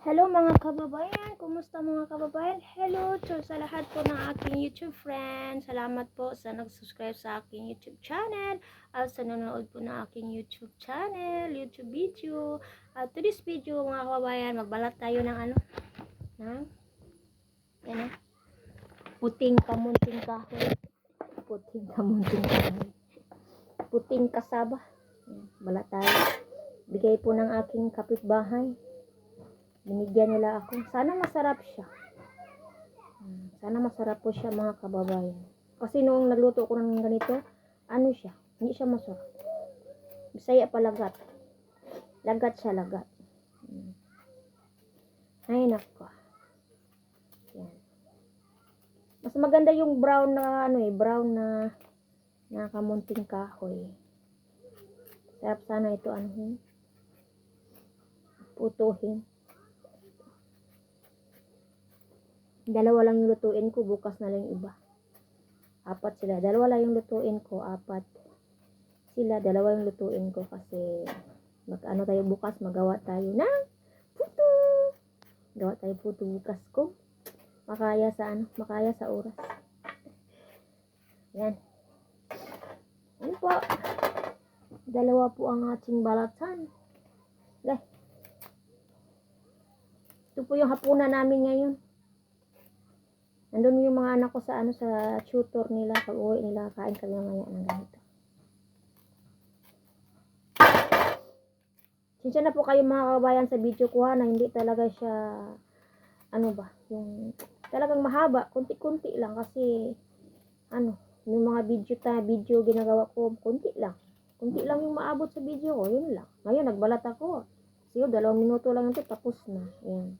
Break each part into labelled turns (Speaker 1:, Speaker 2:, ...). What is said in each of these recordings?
Speaker 1: Hello mga kababayan, kumusta mga kababayan? Hello sa lahat po ng aking YouTube friends. Salamat po sa nag-subscribe sa aking YouTube channel at sa nanonood po ng aking YouTube channel, YouTube video. At to this video mga kababayan, magbalat tayo ng yan, puting kamunting kahoy. Puting kamunting kahoy. Puting kasaba. Balat tayo. Bigay po ng aking kapitbahay. Binigyan nila ako. Sana masarap siya. Sana masarap po siya mga kababayan. Kasi noong nagluto ko ng ganito, ano siya? Hindi siya masarap. Bisaya pa lagat. Lagat siya, lagat. Ay nako. Yan. Mas maganda yung brown na brown na kamunting kahoy. Sarap sana ito putuhin. Dalawa lang yung lutuin ko, bukas na lang yung iba. Apat sila. Dalawa lang yung lutuin ko, apat sila. Dalawa yung lutuin ko kasi tayo bukas, magawa tayo ng puto. Gawa tayo puto bukas ko. Makaya sa oras. Yan. Yan po. Dalawa po ang ating balatan. Okay. Ito po yung hapunan namin ngayon. Nandun yung mga anak ko sa tutor nila. Pag uwi nila, kain kami mamaya ng ganito. Sinsya na po kayo mga kababayan sa video ko na hindi talaga siya yung talagang mahaba, kunti-kunti lang kasi yung mga video ginagawa ko, kunti lang yung maabot sa video ko, yun lang. Ngayon nagbalat ako. Siguro 2 minuto lang ito, tapos na. Yan.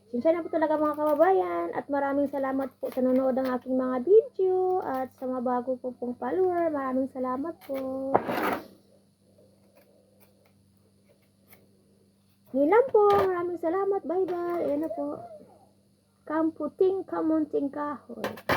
Speaker 1: Sinsya na po talaga mga kababayan at maraming salamat po sa nanonood ng aking mga video at sa mga bago po pong follower. Maraming salamat po. Yun lang po. Maraming salamat. Bye bye. Ayan na po. Kamputing kamunting kahoy.